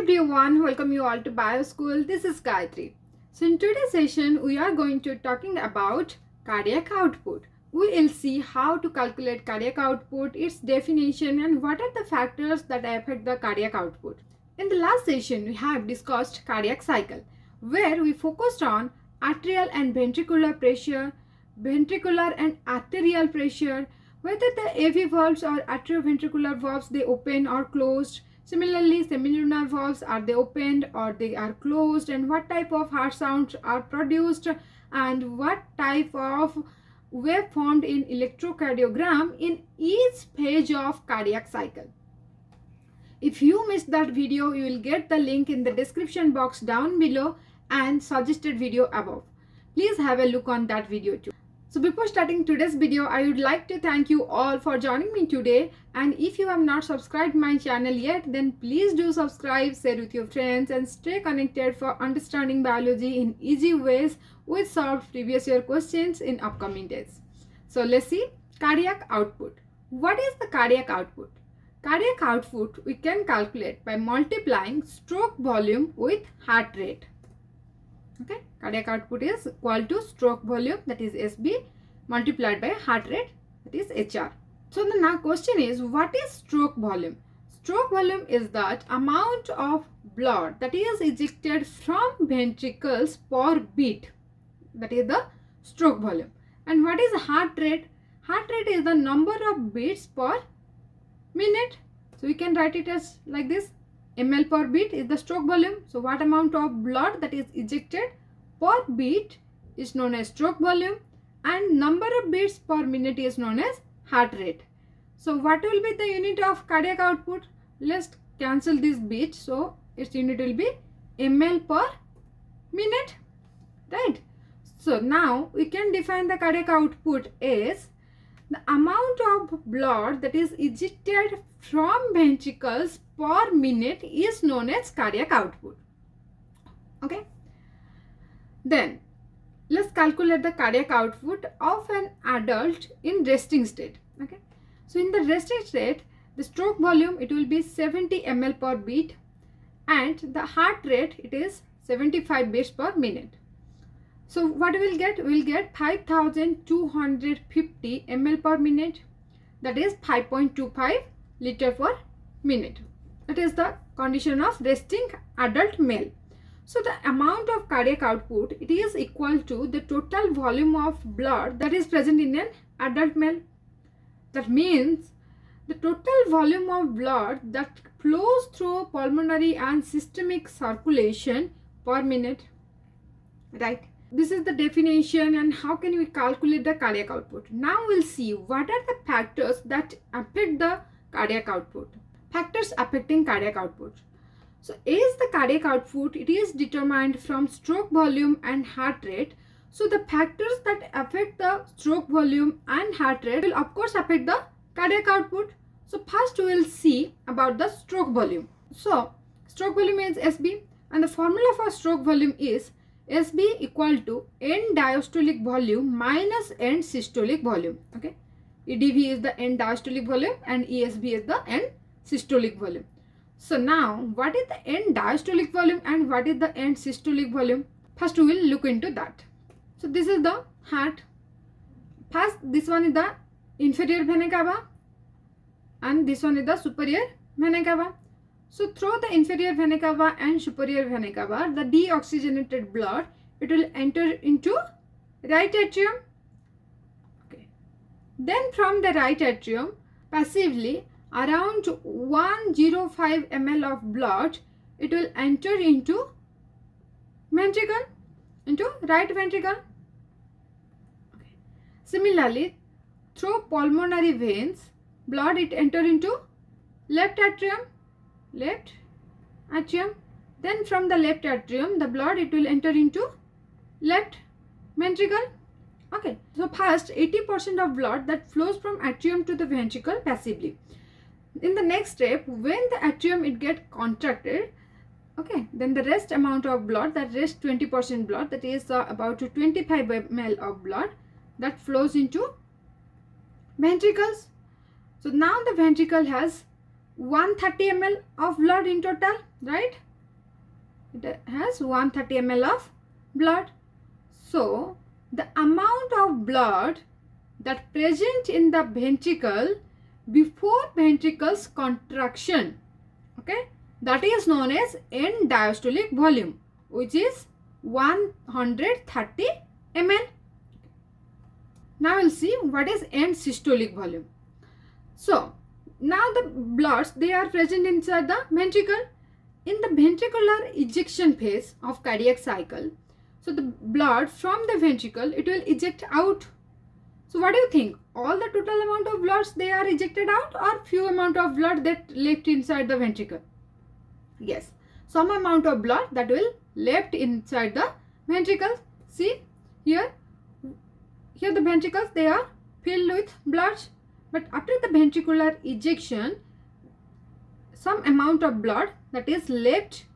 everyone, welcome you all to Bioskul. This is Gayatri. So in today's session, we are going to talking about cardiac output. We will see how to calculate cardiac output, its definition, and what are the factors that affect the cardiac output. In the last session, we have discussed cardiac cycle, where we focused on arterial and ventricular pressure, ventricular and arterial pressure, whether the AV valves or atrioventricular valves they open or closed. Similarly, semilunar valves, are they opened or they are closed, and what type of heart sounds are produced, and what type of wave formed in electrocardiogram in each phase of cardiac cycle. If you missed that video, you will get the link in the description box down below and suggested video above. Please have a look on that video too. So before starting today's video, I would like to thank you all for joining me today, and if you have not subscribed my channel yet, then please do subscribe, share with your friends, and stay connected for understanding biology in easy ways with solved previous year questions in upcoming days. So let's see cardiac output. What is the cardiac output? Cardiac output we can calculate by multiplying stroke volume with heart rate. Okay, cardiac output is equal to stroke volume, that is SB, multiplied by heart rate, that is HR. So the now question is, what is stroke volume? Stroke volume is that amount of blood that is ejected from ventricles per beat, that is the stroke volume. And what is heart rate? Heart rate is the number of beats per minute. So we can write it as like this: ml per beat is the stroke volume. So what amount of blood that is ejected per beat is known as stroke volume, and number of beats per minute is known as heart rate. So what will be the unit of cardiac output? Let's cancel this beat. So its unit will be ml per minute, right? So now we can define the cardiac output as the amount of blood that is ejected from ventricles per minute is known as cardiac output. Okay. Then let's calculate the cardiac output of an adult in resting state. Okay. So in the resting state, the stroke volume, it will be 70 ml per beat, and the heart rate, it is 75 beats per minute. So what we will get? We will get 5250 ml per minute, that is 5.25 liter per minute. That is the condition of resting adult male. So the amount of cardiac output, it is equal to the total volume of blood that is present in an adult male. That means the total volume of blood that flows through pulmonary and systemic circulation per minute, right? This is the definition, and how can we calculate the cardiac output. Now we'll see what are the factors that affect the cardiac output. Factors affecting cardiac output. So as the cardiac output, it is determined from stroke volume and heart rate. So the factors that affect the stroke volume and heart rate will of course affect the cardiac output. So first we will see about the stroke volume. So stroke volume is SB, and the formula for stroke volume is SB equal to end diastolic volume minus end systolic volume. Okay, EDV is the end diastolic volume and ESV is the end systolic volume. So now what is the end diastolic volume and what is the end systolic volume? First we will look into that. So this is the heart. First this one is the inferior vena cava and this one is the superior vena cava. So through the inferior vena cava and superior vena cava, the deoxygenated blood, it will enter into right atrium. Okay. Then from the right atrium, passively around 105 ml of blood, it will enter into ventricle, into right ventricle. Okay. Similarly, through pulmonary veins, blood it enter into left atrium. Then from the left atrium, the blood it will enter into left ventricle. Okay, so first 80% of blood that flows from atrium to the ventricle passively. In the next step, when the atrium it get contracted, okay, then the rest amount of blood, that rest 20% blood, that is about 25 ml of blood that flows into ventricles. So now the ventricle has 130 ml of blood in total, right? It has 130 ml of blood. So the amount of blood that present in the ventricle before ventricle's contraction, okay, that is known as end diastolic volume, which is 130 ml. Now we'll see what is end systolic volume. So now the bloods, they are present inside the ventricle. In the ventricular ejection phase of cardiac cycle, so the blood from the ventricle, it will eject out. So what do you think? All the total amount of bloods, they are ejected out, or few amount of blood that left inside the ventricle? Yes, some amount of blood that will left inside the ventricle. See here the ventricles, they are filled with blood, but after the ventricular ejection, some amount of blood that is left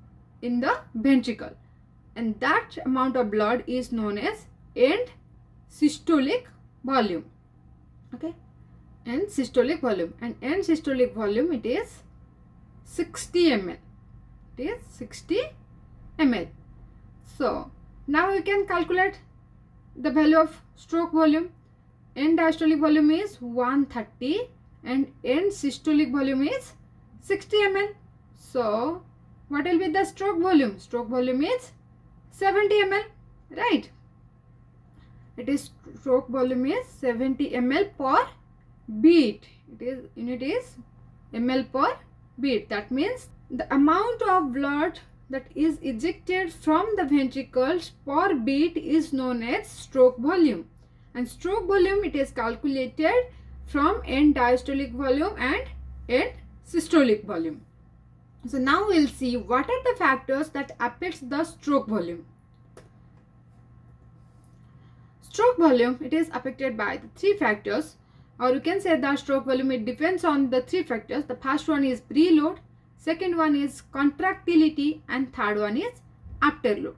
in the ventricle, and that amount of blood is known as end systolic volume. Okay, end systolic volume, and end systolic volume, it is 60 ml. It is 60 ml. So now we can calculate the value of stroke volume. End diastolic volume is 130 and end systolic volume is 60 ml. So what will be the stroke volume? Stroke volume is 70 ml, right? It is stroke volume is 70 ml per beat. It is unit is ml per beat. That means the amount of blood that is ejected from the ventricles per beat is known as stroke volume. And stroke volume, it is calculated from end diastolic volume and end systolic volume. So now we'll see what are the factors that affects the stroke volume. Stroke volume, it is affected by the three factors, or you can say that stroke volume, it depends on the three factors. The first one is preload, second one is contractility, and third one is afterload.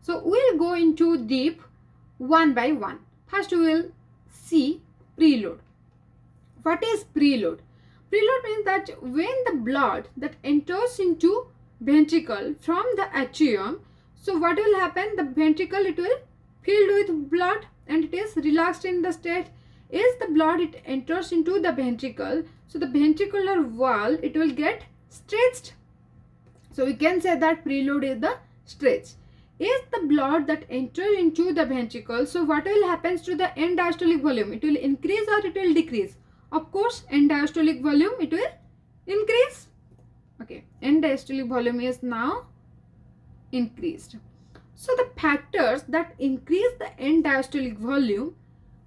So we'll go into deep one by one. First we will see preload. What is preload? Preload means that when the blood that enters into ventricle from the atrium, so what will happen? The ventricle, it will filled with blood and it is relaxed in the state. As the blood, it enters into the ventricle, so the ventricular wall, it will get stretched. So we can say that preload is the stretch. Is the blood that enters into the ventricle, so what will happen to the end diastolic volume? It will increase or it will decrease? Of course, end diastolic volume, it will increase. Okay, end diastolic volume is now increased. So the factors that increase the end diastolic volume,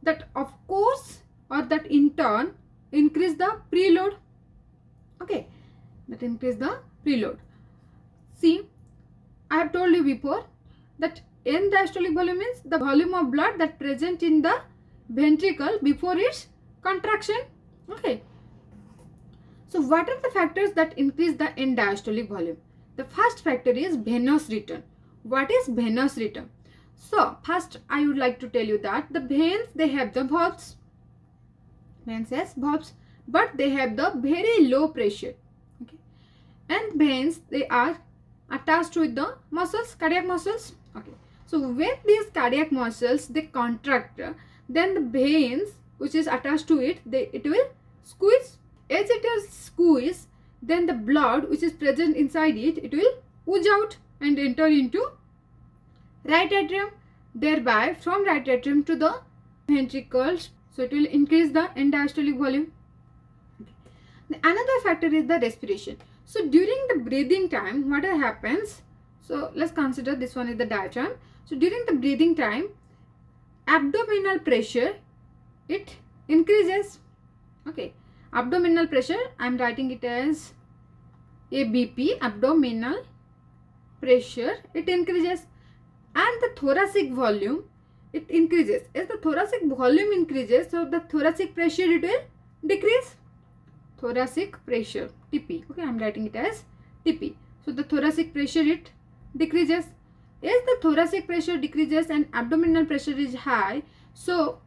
that of course, or that in turn increase the preload. Okay, that increase the preload. See, I have told you before that end diastolic volume means the volume of blood that present in the ventricle before its contraction. Okay. So what are the factors that increase the end diastolic volume? The first factor is venous return. What is venous return? So first I would like to tell you that the veins, they have the valves. Veins has valves, but they have the very low pressure. Okay. And veins, they are attached with the muscles, cardiac muscles. Okay. So when these cardiac muscles, they contract, then the veins which is attached to it, it will squeeze. As it is squeezed, then the blood which is present inside it, it will ooze out and enter into right atrium. Thereby from right atrium to the ventricles, so it will increase the end diastolic volume. Okay. Another factor is the respiration. So during the breathing time, what happens? So let's consider this one is the diaphragm. So during the breathing time, abdominal pressure, it increases. Okay, abdominal pressure, I am writing it as ABP, abdominal pressure, it increases. And the thoracic volume, it increases. As the thoracic volume increases, so the thoracic pressure, it will decrease. Thoracic pressure, TP. Okay, I am writing it as TP. So the thoracic pressure, it decreases. As the thoracic pressure decreases and abdominal pressure is high, so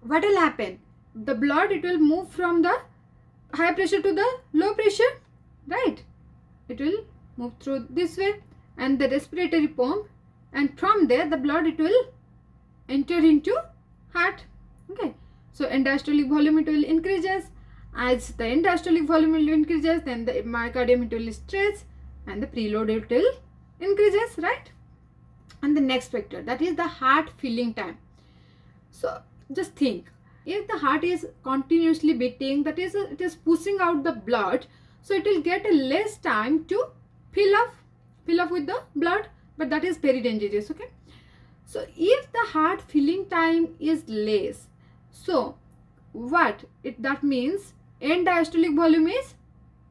what will happen? The blood, it will move from the high pressure to the low pressure, right? It will move through this way. and the respiratory pump, and from there the blood it will enter into heart. Okay, so end diastolic volume it will increases. As the end diastolic volume will increases, then the myocardium it will stretch and the preload it will increases, right? And the next factor, that is the heart filling time. So just think, if the heart is continuously beating, that is it is pushing out the blood, so it will get a less time to fill up with the blood, but that is very dangerous. Okay, so if the heart filling time is less, so what that means, end diastolic volume is,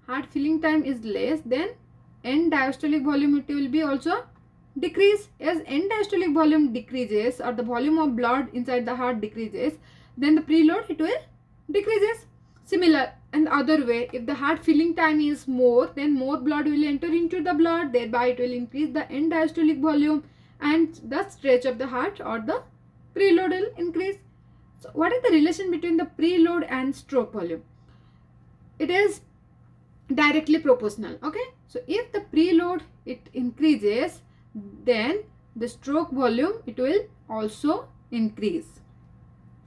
heart filling time is less, then end diastolic volume it will be also decrease. As end diastolic volume decreases, or the volume of blood inside the heart decreases, then the preload it will decreases. Similar and other way, if the heart filling time is more, then more blood will enter into the blood, thereby it will increase the end diastolic volume, and the stretch of the heart or the preload will increase. So what is the relation between the preload and stroke volume? It is directly proportional. Okay, so if the preload it increases, then the stroke volume it will also increase.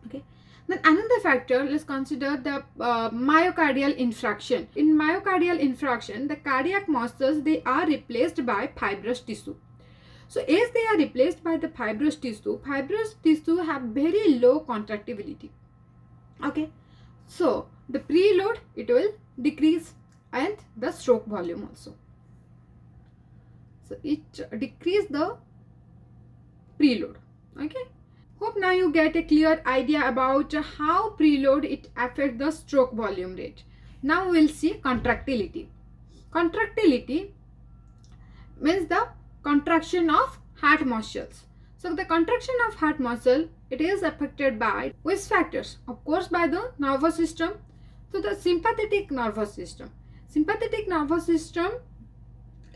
Okay, then another factor, let's consider the myocardial infarction. In myocardial infarction, the cardiac muscles they are replaced by fibrous tissue. So as they are replaced by the fibrous tissue have very low contractility. Okay, so the preload it will decrease, and the stroke volume also. So it decrease the preload. Okay, hope now you get a clear idea about how preload it affects the stroke volume rate. Now we will see contractility. Contractility means the contraction of heart muscles. So the contraction of heart muscle it is affected by which factors? Of course by the nervous system. So the sympathetic nervous system. Sympathetic nervous system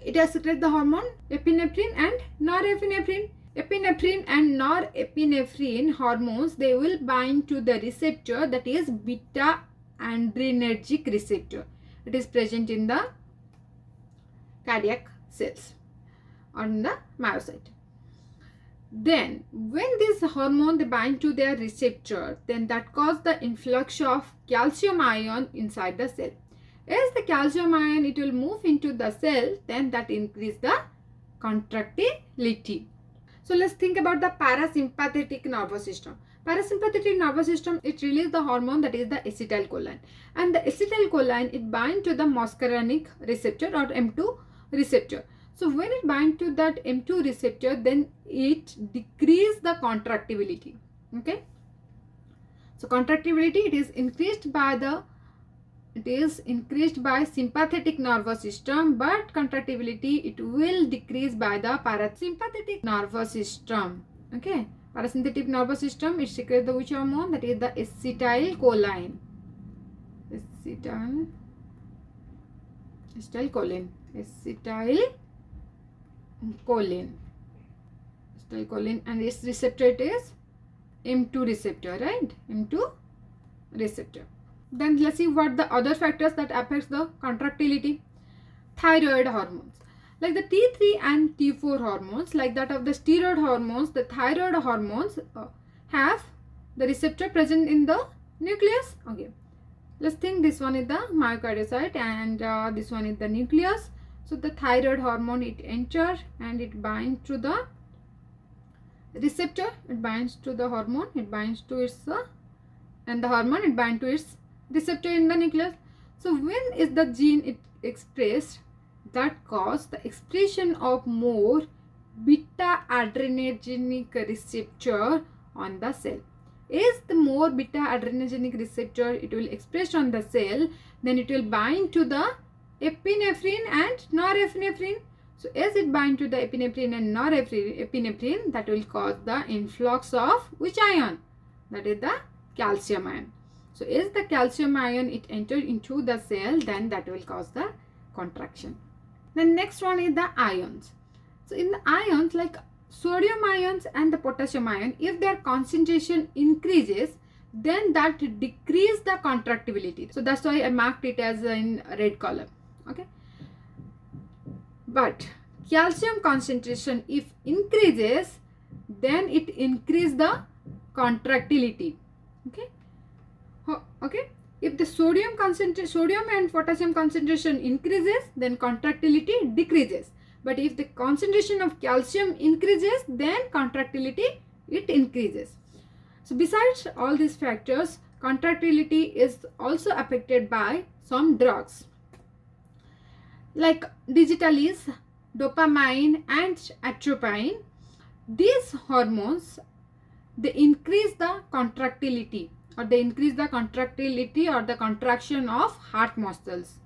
it has secreted the hormone epinephrine and norepinephrine. Epinephrine and norepinephrine hormones they will bind to the receptor, that is beta adrenergic receptor. It is present in the cardiac cells on the myocyte. Then when this hormone they bind to their receptor, then that cause the influx of calcium ion inside the cell. As the calcium ion it will move into the cell, then that increase the contractility. So let's think about the parasympathetic nervous system. Parasympathetic nervous system it releases the hormone, that is the acetylcholine, and the acetylcholine it bind to the muscarinic receptor or M2 receptor. So when it bind to that M2 receptor, then it decrease the contractility. Okay, so contractility it is increased by sympathetic nervous system, but contractility it will decrease by the parasympathetic nervous system. Okay, parasympathetic nervous system it secretes the which hormone, that is the acetylcholine. Acetylcholine, and its receptor it is M2 receptor, right? M2 receptor. Then let's see what the other factors that affects the contractility. Thyroid hormones, like the T3 and T4 hormones, like that of the steroid hormones, the thyroid hormones have the receptor present in the nucleus. Okay, let's think this one is the myocardiocyte and this one is the nucleus. So the thyroid hormone it enters and it binds to the receptor, it binds to the hormone, it binds to its and the hormone it binds to its receptor in the nucleus. So when is the gene it expressed, that cause the expression of more beta adrenergic receptor on the cell. As the more beta adrenergic receptor it will express on the cell, then it will bind to the epinephrine and norepinephrine. So as it bind to the epinephrine and norepinephrine, that will cause the influx of which ion? That is the calcium ion. So as the calcium ion it enters into the cell, then that will cause the contraction. The next one is the ions. So in the ions, like sodium ions and the potassium ion, if their concentration increases, then that decrease the contractility. So that's why I marked it as in red color. Okay, but calcium concentration if increases, then it increase the contractility. Okay. Okay. If the sodium and potassium concentration increases, then contractility decreases. But if the concentration of calcium increases, then contractility it increases. So besides all these factors, contractility is also affected by some drugs like digitalis, dopamine and atropine. These hormones, they increase the contractility or the contraction of heart muscles.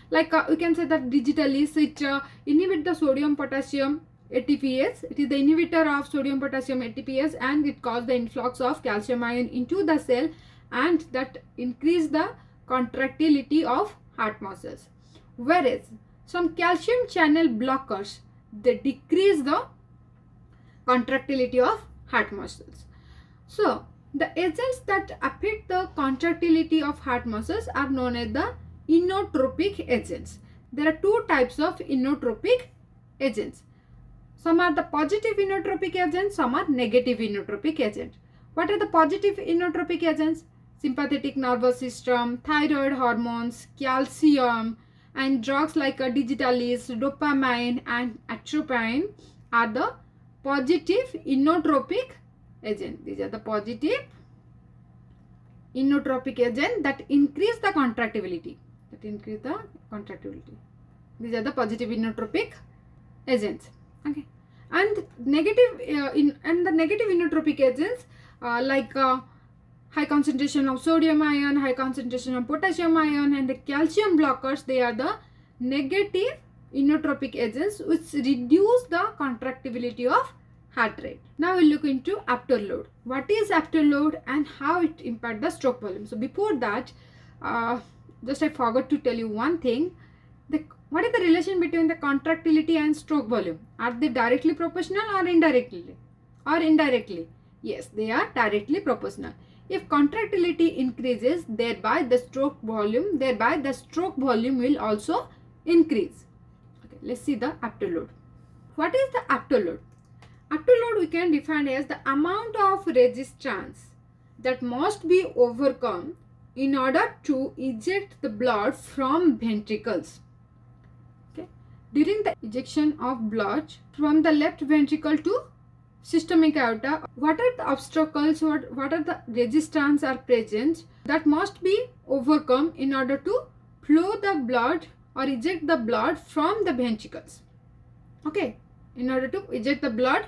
Like we can say that digitalis, it inhibit the sodium potassium ATPase. It is the inhibitor of sodium potassium ATPase, and it causes the influx of calcium ion into the cell, and that increase the contractility of heart muscles. Whereas some calcium channel blockers, they decrease the contractility of heart muscles. So the agents that affect the contractility of heart muscles are known as the inotropic agents. There are two types of inotropic agents. Some are the positive inotropic agents, some are negative inotropic agents. What are the positive inotropic agents? Sympathetic nervous system, thyroid hormones, calcium, and drugs like digitalis, dopamine and atropine are the positive inotropic agent. These are the positive inotropic agent that increase the contractility. These are the positive inotropic agents. Okay, and negative the negative inotropic agents like high concentration of sodium ion, high concentration of potassium ion, and the calcium blockers. They are the negative inotropic agents which reduce the contractility of heart rate. Now we'll look into afterload. What is afterload and how it impacts the stroke volume? So before that, just I forgot to tell you one thing. What is the relation between the contractility and stroke volume? Are they directly proportional or indirectly? Yes, they are directly proportional. If contractility increases, thereby the stroke volume will also increase. Okay, let's see the afterload. What is the afterload? Afterload we can define as the amount of resistance that must be overcome in order to eject the blood from ventricles. Okay. During the ejection of blood from the left ventricle to systemic aorta, what are the obstacles or what are the resistance are present that must be overcome in order to flow the blood or eject the blood from the ventricles. Okay, in order to eject the blood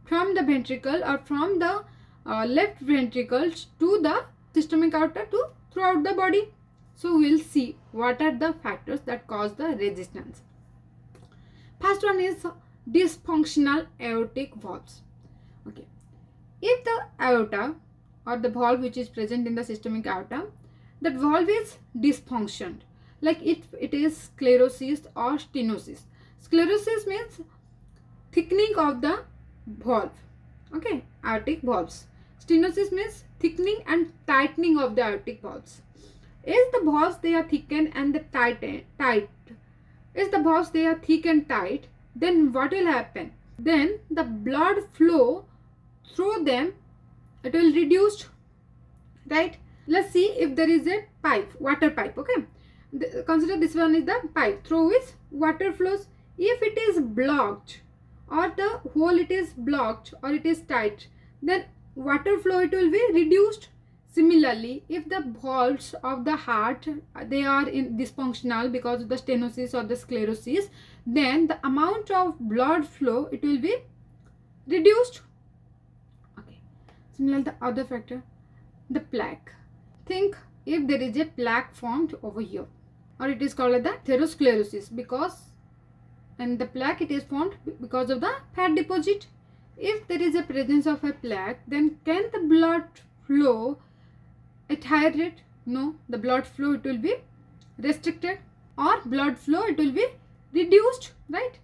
from the ventricle or from the left ventricles to the systemic aorta to throughout the body. So we'll see what are the factors that cause the resistance. First one is dysfunctional aortic valves. Okay, if the aorta or the valve which is present in the systemic aorta, that valve is dysfunctioned, like it is sclerosis or stenosis. Sclerosis means thickening of the valve. Okay, aortic valves. Stenosis means thickening and tightening of the aortic valves. As the valves they are thickened and the tight, as the valves they are thick and tight, then what will happen? Then the blood flow through them, it will reduce, right? Let's see if there is a pipe, water pipe. Okay, consider this one is the pipe through which water flows. If it is blocked or the hole it is blocked or it is tight, then water flow it will be reduced. Similarly, if the valves of the heart they are dysfunctional because of the stenosis or the sclerosis, then the amount of blood flow it will be reduced. Okay. Similarly, the other factor, the plaque. Think if there is a plaque formed over here, or it is called the atherosclerosis, because and the plaque it is formed because of the fat deposit. If there is a presence of a plaque, then can the blood flow at higher rate? No, the blood flow it will be restricted, or blood flow it will be reduced, right?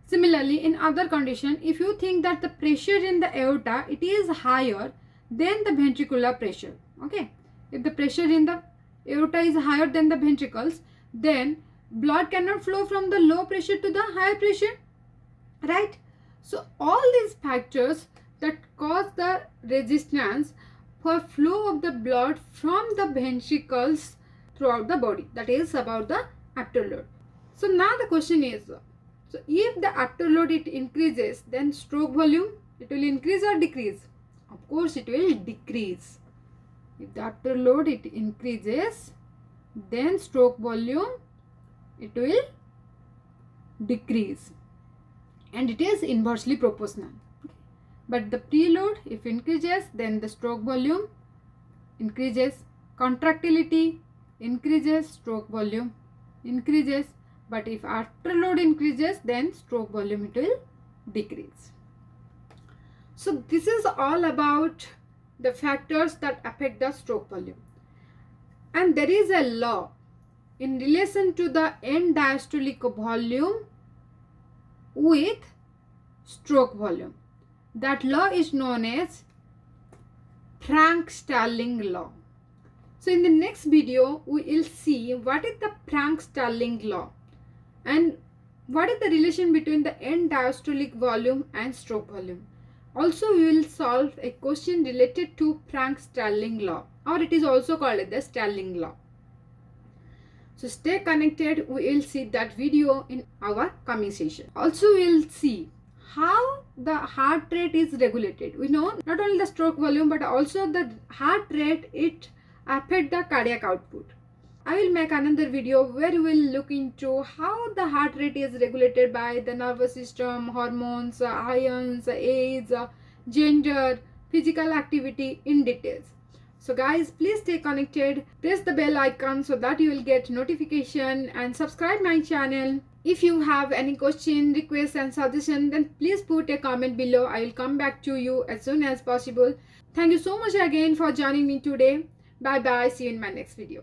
Similarly, in other condition, if you think that the pressure in the aorta it is higher than the ventricular pressure, okay, if the pressure in the aorta is higher than the ventricles, then blood cannot flow from the low pressure to the higher pressure. right? So all these factors that cause the resistance for flow of the blood from the ventricles throughout the body, that is about the afterload. So now the question is, so if the afterload it increases, then stroke volume it will increase or decrease? Of course it will decrease. If the afterload it increases, then stroke volume it will decrease, and it is inversely proportional. But the preload if increases, then the stroke volume increases, contractility increases, stroke volume increases. But if afterload increases, then stroke volume it will decrease. So this is all about the factors that affect the stroke volume. And there is a law in relation to the end diastolic volume with stroke volume. That law is known as Frank-Starling law. So in the next video, we will see what is the Frank-Starling law and what is the relation between the end diastolic volume and stroke volume. Also, we will solve a question related to Frank-Starling law, or it is also called the Starling law. So stay connected. We will see that video in our coming session. Also, we will see how the heart rate is regulated. We know not only the stroke volume but also the heart rate it affects the cardiac output. I will make another video where we will look into how the heart rate is regulated by the nervous system, hormones, ions, age, gender, physical activity in details. So guys, please stay connected, press the bell icon so that you will get notification, and subscribe my channel. If you have any question, request and suggestion, then please put a comment below. I will come back to you as soon as possible. Thank you so much again for joining me today. Bye bye. See you in my next video.